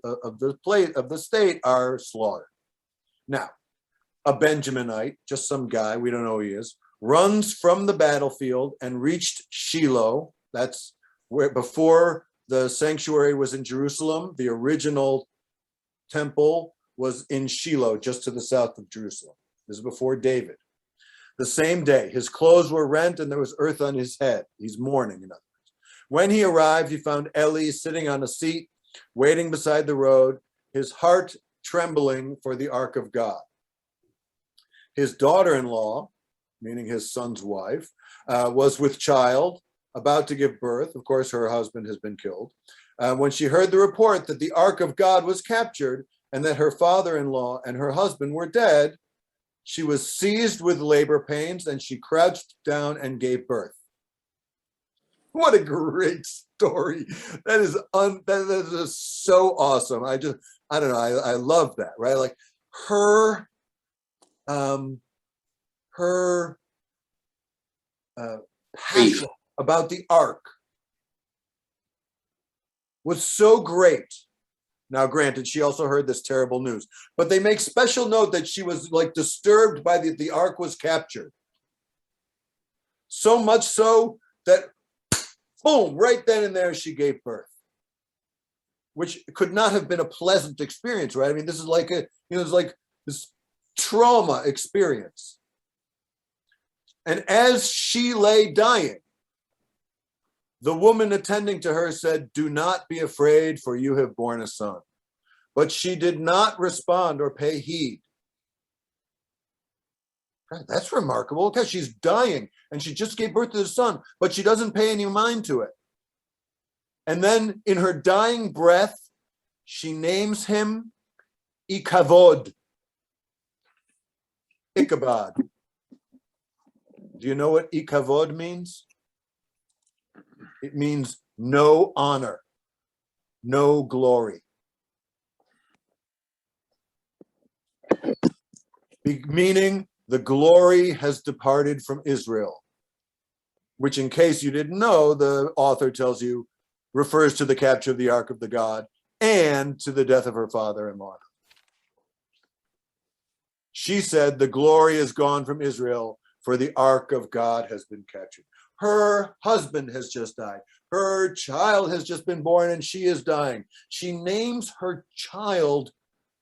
state are slaughtered. Now, a Benjaminite, just some guy, we don't know who he is, runs from the battlefield and reached Shiloh. That's where, before the sanctuary was in Jerusalem, the original temple was in Shiloh, just to the south of Jerusalem. This is before David. The same day, his clothes were rent and there was earth on his head. He's mourning, in other words. When he arrived, he found Eli sitting on a seat, waiting beside the road, his heart trembling for the ark of God. His daughter-in-law, meaning his son's wife, was with child, about to give birth. Of course, her husband has been killed. When she heard the report that the ark of God was captured and that her father-in-law and her husband were dead, she was seized with labor pains and she crouched down and gave birth. What a great story. That is just so awesome. I don't know. I love that, right? Like her passion about the ark was so great. Now, granted, she also heard this terrible news, but they make special note that she was like disturbed by the ark was captured. So much so that, boom, right then and there, she gave birth, which could not have been a pleasant experience, right? I mean, this is like it's like this trauma experience. And as she lay dying, the woman attending to her said, "Do not be afraid, for you have borne a son." But she did not respond or pay heed. God, that's remarkable, because she's dying and she just gave birth to the son, but she doesn't pay any mind to it. And then in her dying breath, she names him Ikavod. Ichabod. Do you know what Ikavod means? It means no honor, no glory. Meaning the glory has departed from Israel, which, in case you didn't know, the author tells you refers to the capture of the ark of the God and to the death of her father-in-law. She said, the glory is gone from Israel, for the ark of God has been captured. Her husband has just died. Her child has just been born and she is dying. She names her child,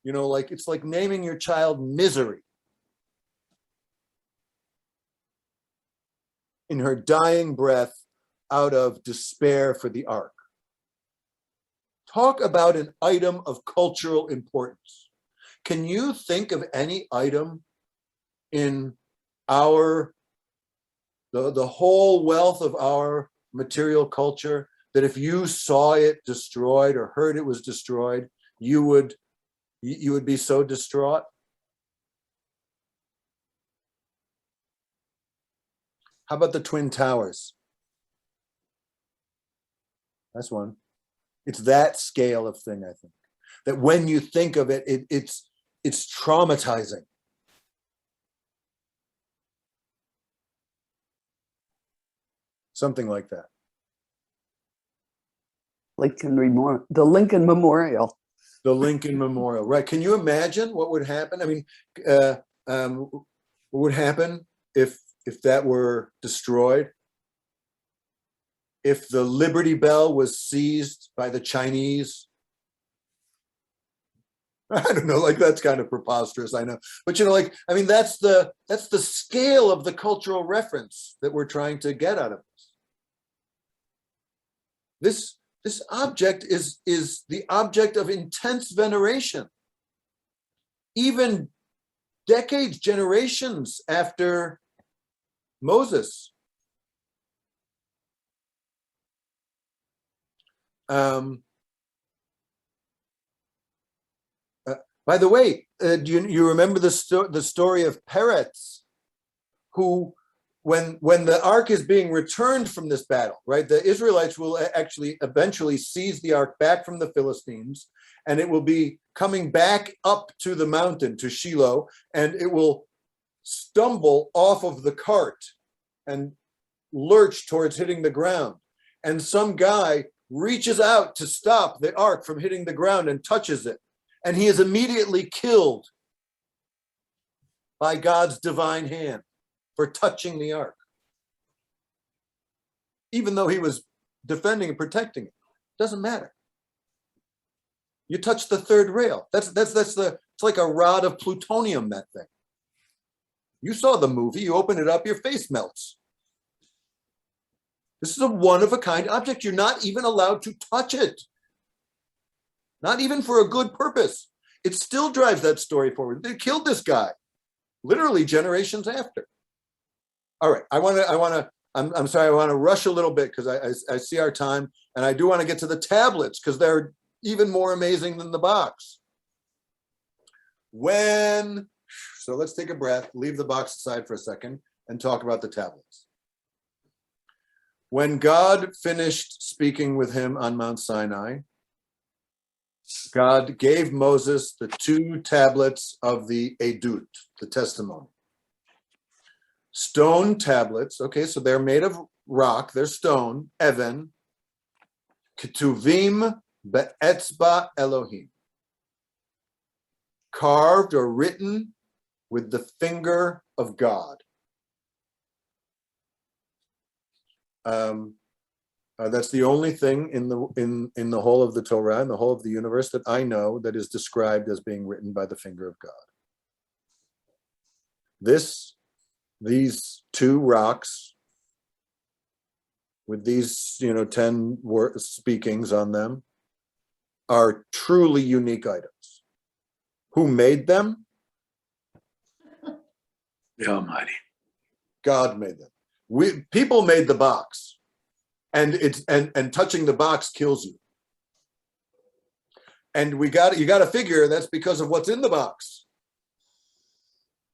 like it's like naming your child Misery. In her dying breath, out of despair for the ark. Talk about an item of cultural importance. Can you think of any item in the whole wealth of our material culture that if you saw it destroyed or heard it was destroyed, you would be so distraught? How about the Twin Towers? That's one. It's that scale of thing, I think. That when you think of it, it's traumatizing. Something like that. The Lincoln Memorial. The Lincoln Memorial, right? Can you imagine what would happen? I mean, what would happen if that were destroyed? If the Liberty Bell was seized by the Chinese? I don't know, like that's kind of preposterous, I know. But that's the scale of the cultural reference that we're trying to get out of this. This object is the object of intense veneration. Even decades, generations after Moses. By the way, do you remember the story of Peretz, who, when the ark is being returned from this battle, right? The Israelites will actually eventually seize the ark back from the Philistines, and it will be coming back up to the mountain, to Shiloh, and it will stumble off of the cart and lurch towards hitting the ground. And some guy reaches out to stop the ark from hitting the ground and touches it. And he is immediately killed by God's divine hand for touching the ark. Even though he was defending and protecting it, doesn't matter. You touch the third rail. It's like a rod of plutonium, that thing. You saw the movie, you open it up, your face melts. This is a one-of-a-kind object. You're not even allowed to touch it. Not even for a good purpose. It still drives that story forward. They killed this guy, literally generations after. All right, I'm sorry, I want to rush a little bit because I see our time, and I do want to get to the tablets because they're even more amazing than the box. So let's take a breath, leave the box aside for a second, and talk about the tablets. When God finished speaking with him on Mount Sinai, God gave Moses the 2 tablets of the Edut, the testimony. Stone tablets, okay, so they're made of rock, they're stone, even, ketuvim be'etzba Elohim, carved or written with the finger of God. That's the only thing in the whole of the Torah, in the whole of the universe that I know that is described as being written by the finger of God. These 2 rocks with these 10 speakings on them are truly unique items. Who made them? The Almighty. God made them. People made the box, and touching the box kills you. And you got to figure that's because of what's in the box.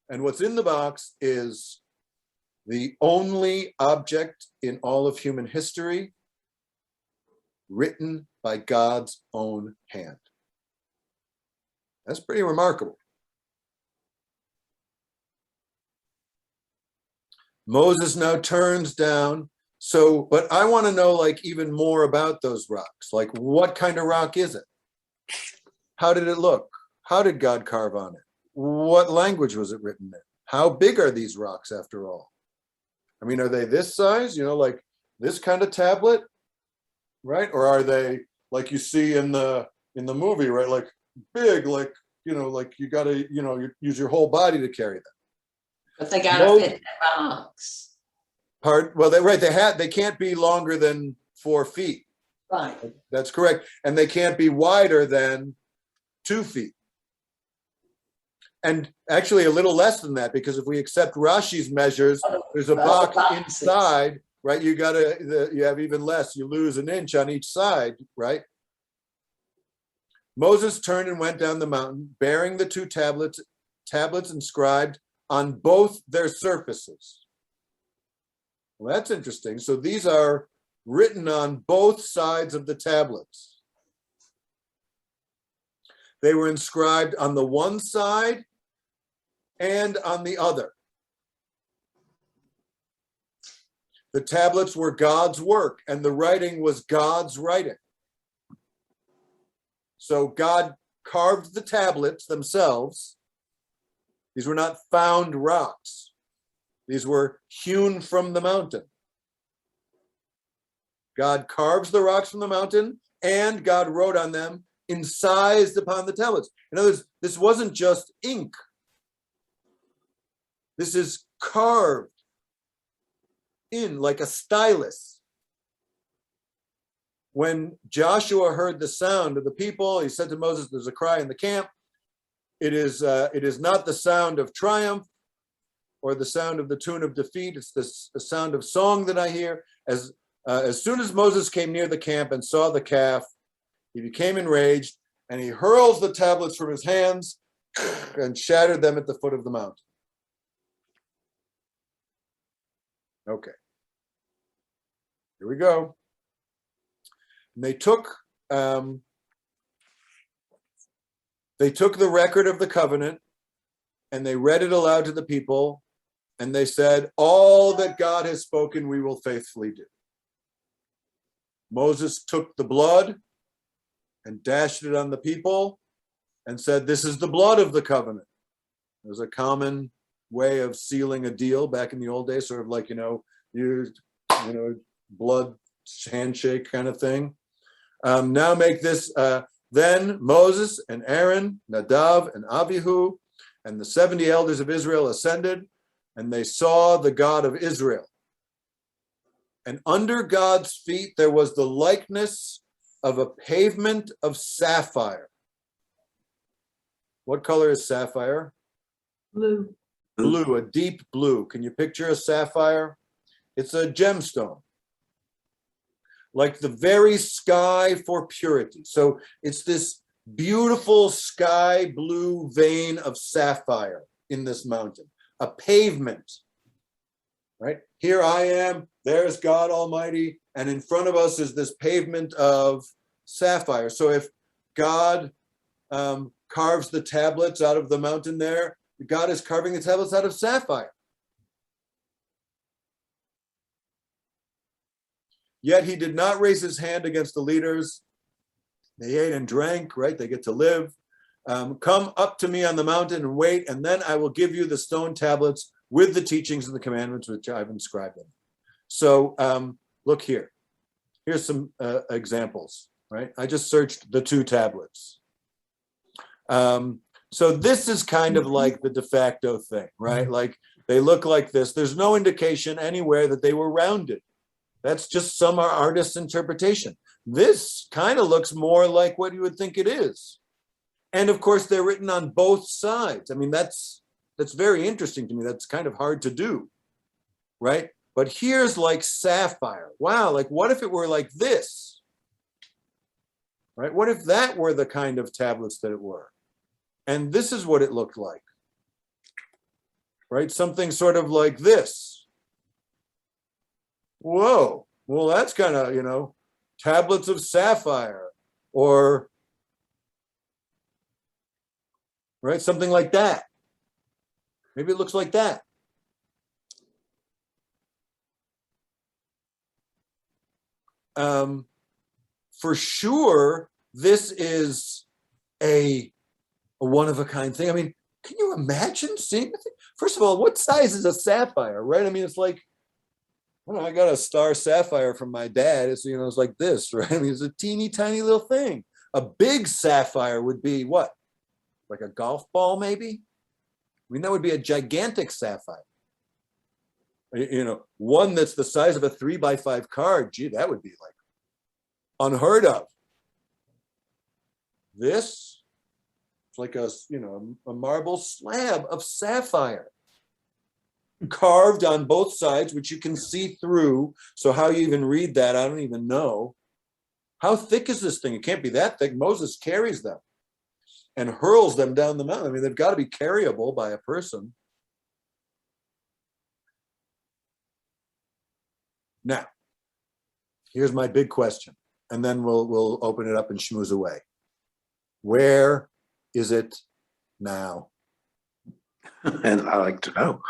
And what's in the box is the only object in all of human history written by God's own hand. That's pretty remarkable. Moses now turns down. But I want to know even more about those rocks. What kind of rock is it? How did it look? How did God carve on it? What language was it written in? How big are these rocks after all? I mean, are they this size, like this kind of tablet, right? Or are they like you see in the movie, right? Like big, you got to, you use your whole body to carry them. But they got to fit in the box. Well, they can't be longer than 4 feet. Right. That's correct. And they can't be wider than 2 feet. And actually a little less than that, because if we accept Rashi's measures, there's a box inside, right? You have even less. You lose an inch on each side, right? Moses turned and went down the mountain, bearing the 2 tablets inscribed on both their surfaces. Well, that's interesting. So these are written on both sides of the tablets. They were inscribed on the one side and on the other. The tablets were God's work, and the writing was God's writing. So God carved the tablets themselves. These were not found rocks. These were hewn from the mountain. God carves the rocks from the mountain, and God wrote on them, incised upon the tablets. In other words, this wasn't just ink. This is carved in like a stylus. When Joshua heard the sound of the people, he said to Moses, there's a cry in the camp. It is not the sound of triumph or the sound of the tune of defeat. It's the sound of song that I hear. As soon as Moses came near the camp and saw the calf, he became enraged, and he hurls the tablets from his hands and shattered them at the foot of the mountain. Okay. Here we go. And they took the record of the covenant and they read it aloud to the people, and they said, all that God has spoken, we will faithfully do. Moses took the blood and dashed it on the people and said, this is the blood of the covenant. It was a common way of sealing a deal back in the old days, sort of like, blood handshake kind of thing. Now make this, then Moses and Aaron, Nadav and Abihu, and the 70 elders of Israel ascended, and they saw the God of Israel. And under God's feet there was the likeness of a pavement of sapphire. What color is sapphire? Blue. Blue, a deep blue. Can you picture a sapphire? It's a gemstone, like the very sky for purity. So it's this beautiful sky blue vein of sapphire in this mountain, a pavement, right? Here I am, there's God Almighty, and in front of us is this pavement of sapphire. So if God carves the tablets out of the mountain there, God is carving the tablets out of sapphire. Yet he did not raise his hand against the leaders. They ate and drank, right? They get to live. Come up to me on the mountain and wait, and then I will give you the stone tablets with the teachings and the commandments which I've inscribed in. So look here. Here's some examples, right? I just searched the 2 tablets. So this is kind of like the de facto thing, right? Like they look like this. There's no indication anywhere that they were rounded. That's just some artist's interpretation. This kind of looks more like what you would think it is. And of course, they're written on both sides. I mean, that's very interesting to me. That's kind of hard to do, right? But here's like sapphire. Wow, like what if it were like this, right? What if that were the kind of tablets that it were? And this is what it looked like, right? Something sort of like this. Whoa, well, that's kind of, tablets of sapphire, or, right, something like that. Maybe it looks like that. For sure, this is a one-of-a-kind thing. I mean, can you imagine seeing the thing? First of all, what size is a sapphire, right? I mean, it's like, I got a star sapphire from my dad. It's, it's like this, right? I mean, it's a teeny tiny little thing. A big sapphire would be what? Like a golf ball, maybe? I mean, that would be a gigantic sapphire. One that's the size of a 3x5 card. Gee, that would be like unheard of. This, it's like a marble slab of sapphire, carved on both sides, which you can see through. So how you even read that, I don't even know. How thick is this thing? It can't be that thick. Moses carries them and hurls them down the mountain. I mean, they've got to be carryable by a person. Now, here's my big question, and then we'll open it up and schmooze away. Where is it now? And I like to know.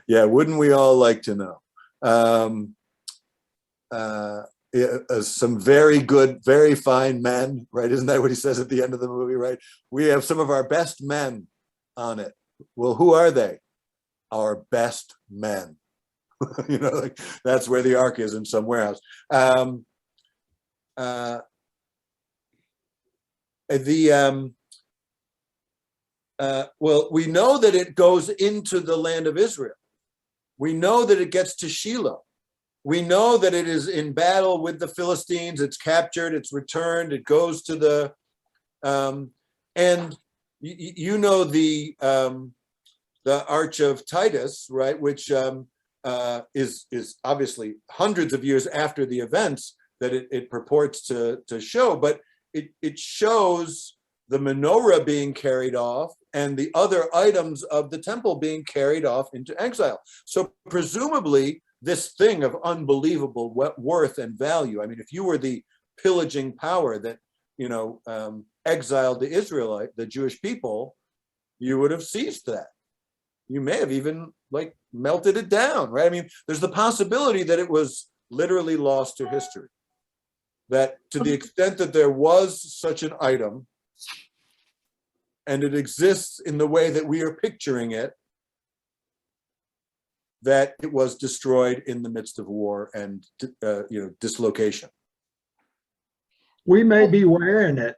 Yeah, wouldn't we all like to know? Some very good, very fine men, right? Isn't that what he says at the end of the movie, right? We have some of our best men on it. Well, who are they? Our best men. Like that's where the ark is, in some warehouse. Well, we know that it goes into the land of Israel. We know that it gets to Shiloh. We know that it is in battle with the Philistines. It's captured, it's returned, it goes to the, and the Arch of Titus, right, which is obviously hundreds of years after the events that it purports to show, but it shows the menorah being carried off and the other items of the temple being carried off into exile. So presumably this thing of unbelievable worth and value. I mean, if you were the pillaging power that, exiled the Jewish people, you would have seized that. You may have even melted it down, right? I mean, there's the possibility that it was literally lost to history. That to the extent that there was such an item, and it exists in the way that we are picturing it, that it was destroyed in the midst of war and dislocation. We may be wearing it.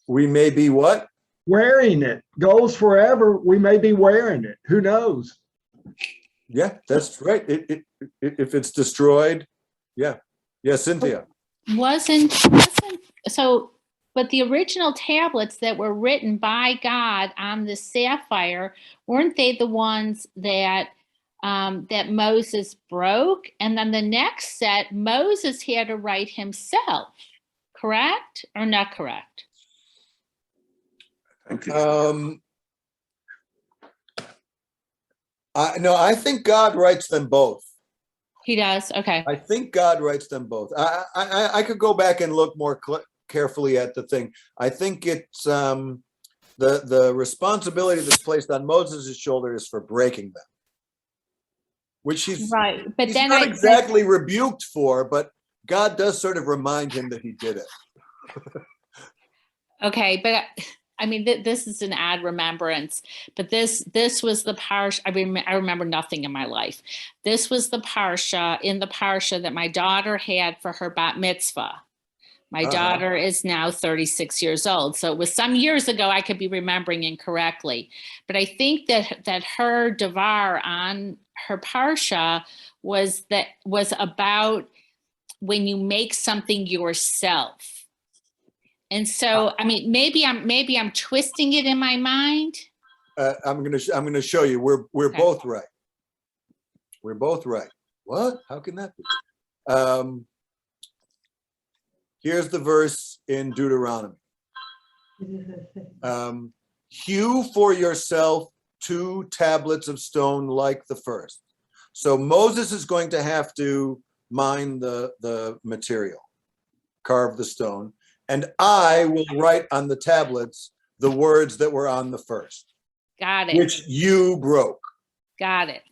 We may be what? Wearing it. Goes forever. We may be wearing it. Who knows? Yeah, that's right. If it's destroyed, yeah. Yeah, Cynthia. But the original tablets that were written by God on the sapphire, weren't they the ones that that Moses broke? And then the next set, Moses had to write himself, correct or not correct? I think God writes them both. He does. Okay. I think God writes them both. I could go back and look more carefully at the thing. I think it's the responsibility that's placed on Moses' shoulder is for breaking them, which he's right. But he's then not exactly rebuked for, but God does sort of remind him that he did it. Okay, but I mean, this is an odd remembrance, but this was the parsha. I remember nothing in my life. This was the parsha that my daughter had for her bat mitzvah. My daughter is now 36 years old. So it was some years ago. I could be remembering incorrectly, but I think that her devar on her parsha was about when you make something yourself. And so, I mean, maybe I'm twisting it in my mind. I'm gonna show you. We're Okay. both right. We're both right. What? How can that be? Here's the verse in Deuteronomy. Hew for yourself 2 tablets of stone like the first. So Moses is going to have to mine the material, carve the stone, and I will write on the tablets the words that were on the first. Got it. Which you broke. Got it.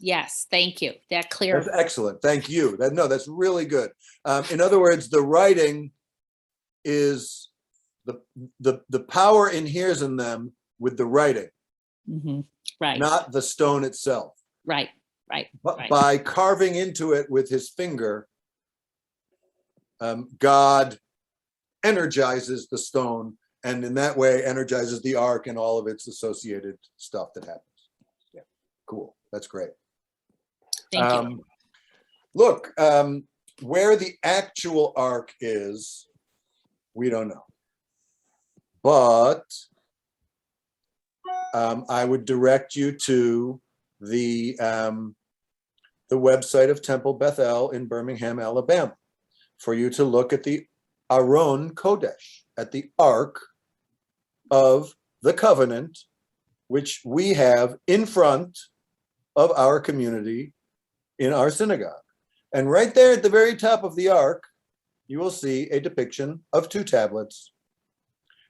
Yes, thank you. That clear. That's excellent. Thank you. That's really good. In other words, the writing is the power inheres in them with the writing, right? Not the stone itself. Right. But by carving into it with his finger, God energizes the stone, and in that way energizes the ark and all of its associated stuff that happens. Yeah, cool. That's great. Thank you. Look, where the actual ark is, we don't know. But I would direct you to the website of Temple Bethel in Birmingham, Alabama, for you to look at the Aron Kodesh, at the Ark of the Covenant, which we have in front of our community in our synagogue. And right there at the very top of the Ark, you will see a depiction of 2 tablets.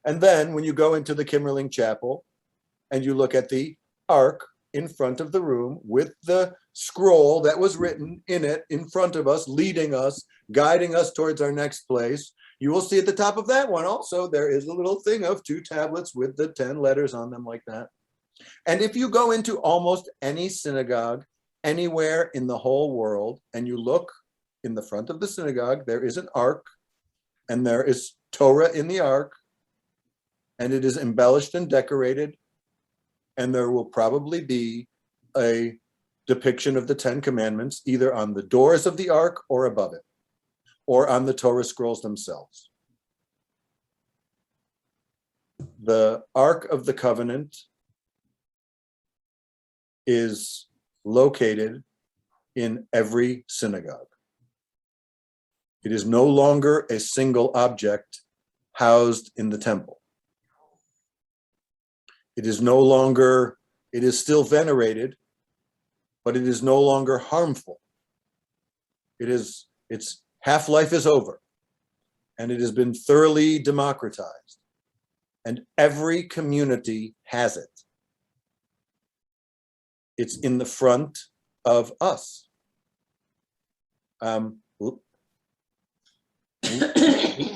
And then when you go into the Kimmerling Chapel and you look at the Ark in front of the room with the scroll that was written in it in front of us, leading us, guiding us towards our next place, you will see at the top of that one also, there is a little thing of 2 tablets with the 10 letters on them like that. And if you go into almost any synagogue anywhere in the whole world and you look in the front of the synagogue, there is an ark and there is Torah in the ark and it is embellished and decorated, and there will probably be a depiction of the 10 commandments either on the doors of the ark or above it, or on the Torah scrolls themselves. The Ark of the Covenant is located in every synagogue. It is no longer a single object housed in the temple. It is no longer, it is still venerated, but it is no longer harmful. Its half-life is over, and it has been thoroughly democratized, and every community has it. It's in the front of us.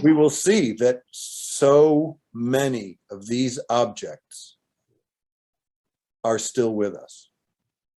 We will see that so many of these objects are still with us.